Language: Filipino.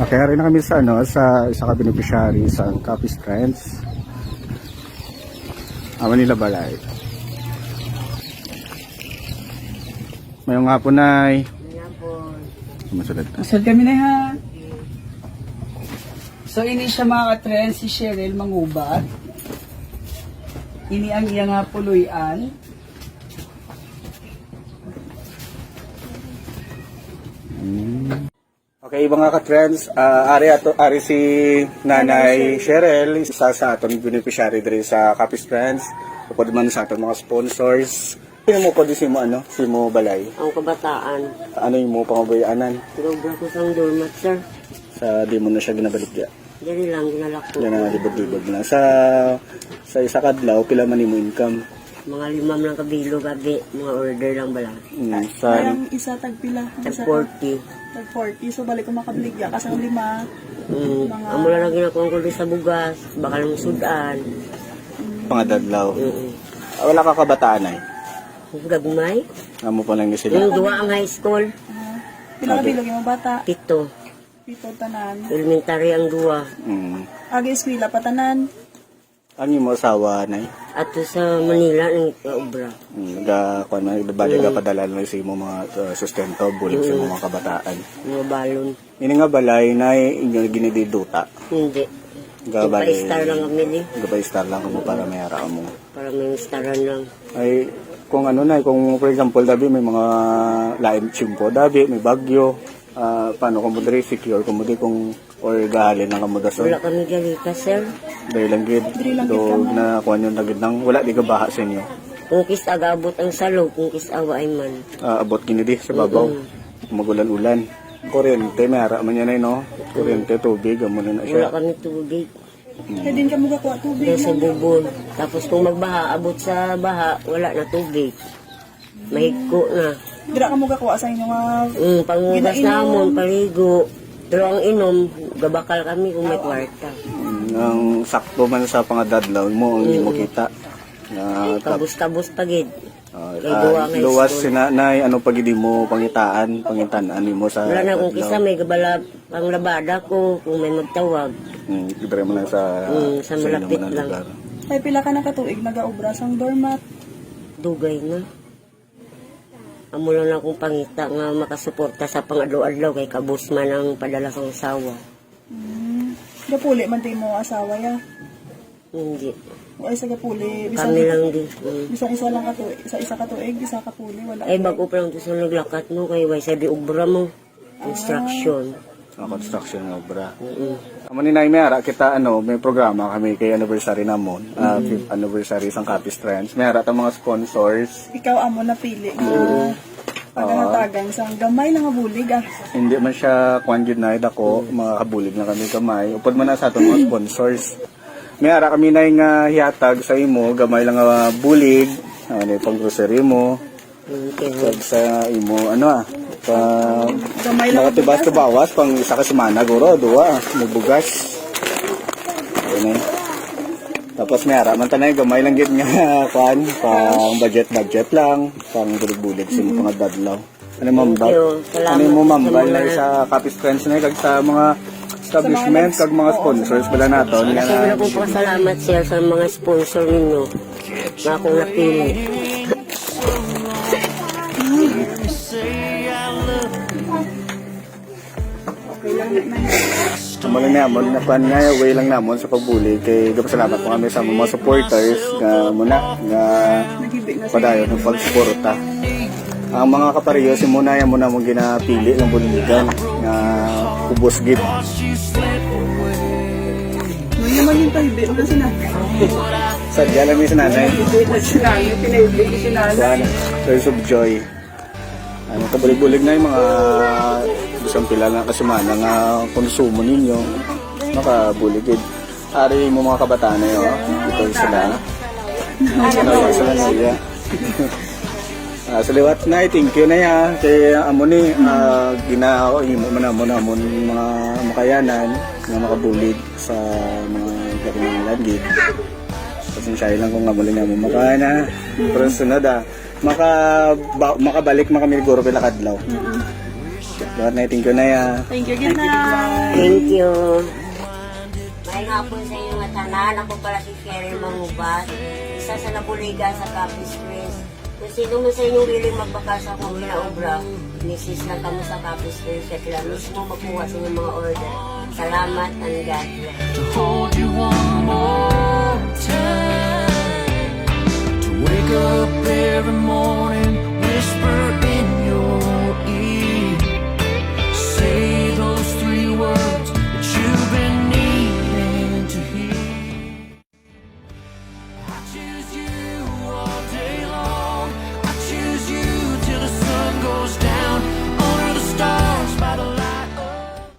Okay, rin na kami sa isa ka beneficiary sa Capiz Friends. Manila Balay. Mayong hapon ay. Masulad. Masulad kami na ha. So ini siya mga ka-trends, si Cheryl Mangubat. Ini ang iyang puluyan. Okay, mga ka-trends, ari si Nanay Cheryl, isa sa aton beneficiary diri sa Capiz Friends. Upod man sa aton mga sponsors. Sino mo po di simo simo balay? Ang kabataan. Ano yung mo pangabayanan? Tinobra ko sa dormat, sir. Sa di mo na siya ginabalik ya. Dali lang, ginalak ko. Yan na libod-libod na. Sa isa kadlaw, pila man mo income? Mga 5 lang kabilo gabi. Mga order lang bala. Sa Parang isa tagpila. Tag Isa 40. tag 40. So balik ko makabligya. Kasi ang 5. Amo lang ginakuha ko sa bugas. Bakal ng sudan. pangadadlaw. Wala ka kabataan ay? Gagmay. Amo pa lang ni sila. Yung duwa ang high school. Pinakabilog yung mga bata. 7. Pito tanan. Elementary ang duwa. Agi eskwela patanan. Ano yung mo asawa na At sa Manila, nang obra. bali ka padala lang sa mo mga sustento, bulig sa mga kabataan. Mga balon. Ini nga balay na inyo ginididuta. Hindi. Gabali. Ipa-star lang kami di. Gabay-star lang mo para may ara mo. Para may staran lang. Ay, kung kung for example, dabi may mga lain chimpo, dabi may bagyo, paano kung mo diri secure, kung mo di kung or gahalin ng kamudason. Wala kami galita, sir. Dahil lang gid, do na kuha nyo nagid nang wala di ka baha sa inyo. Kung kis agabot ang salog, kung kis awa ay man. Abot kini di sa babaw, magulan-ulan. Kuryente, may ara man yan ay no. Kuryente, tubig, amo na siya. Wala kami tubig. Kaya din ka magakuha tubig. Dahil sa bubon. Tapos kung magbaha, abot sa baha, wala na tubig. Mahigko na. Dira ka magakuha sa inyo nga. Pangugas namon, paligo. Pero ang inom, gabakal kami kung may kwarta. Ang sakto man sa pangadadlaw mo, ang mo kita. Kabus-kabus pagid. Kay luwas si nanay, ano pagidi mo pangitaan mo sa wala na kung kisa may gabala pang labada ko, kung may magtawag. Ibre mo lang sa malapit inyong lang. lugar. Ay pila ka na katuig nagaobra sang doormat. Dugay na. Amo lang akong pangita nga makasuporta sa pang-adlaw-adlaw kay kabus man ang padala sa asawa. Gapuli man tayo mo asawa ya. Hindi. O ay sa gapuli. Kami lang din. Isa lang katuig. Isa katuig, isa kapuli. Wala. Ay bago pa lang ito sa naglakat no kay way sa di obra mo. Construction. Construction ng obra. Amo ni Nay Mera, kita may programa kami kay anniversary namon, 5th anniversary sang Capiz Friends. Mera ta mga sponsors. Ikaw amo napili nga paghahatagan sang gamay lang nga bulig Hindi man siya kwan gyud na dako, mga kabulig na kami kamay. Upod man na sa aton mga sponsors. Mera kami na nga hihatag sa imo, gamay lang nga bulig, pang grocery mo. Sa imo gamay lang mga tibas bawas pang isa ka semana guro duwa may bugas. Ayun tapos may ara man tanay gamay lang gid nga kwan pang budget lang pang bulig-bulig sa mga dadlaw. Ano mo mambal na sa Capiz Friends na kag sa mga establishment kag mga sponsors bala naton nga Sobrang po pasalamat sir sa mga sponsor ninyo na akong napili. Malang namon na pan nga way lang namon sa pagbuli kay gapasalamat po kami sa mga supporters nga muna nga padayon ng pagsuporta. Ang mga kapariyo si muna yan muna mong ginapili ng buligan nga kubos gid. May naman yung tahibi na sinanay. Sadya lang yung sinanay. Pinahibig yung sinanay. Source of joy. Kabulig-bulig na yung mga isang pila nga kasimana nga konsumo ninyo makabuligid. Ari mo mga kabataan na yun, ito sila. Sila nila. Sa liwat na, thank you na ya. Kay amo ni, ginao, imo man amon mga makayanan na makabulig sa mga garing landid. Pasensya lang kung amulin na mo makana. Pero sunod makabalik kami guro pila kadlaw. Lahat na thank you na ya. Thank you, good night. Thank you. May hapon sa inyo nga tanan. Ako pala si Cheryl Mangubat. Isa sa nabuliga sa Capiz Springs. Kung sino mo sa inyong willing magbakas akong kinaobra, misis lang kamo sa Capiz Springs. Kaya sila mismo magkuha sa inyong mga order. Salamat and God bless. To hold you one more time, to wake up every morning, whisper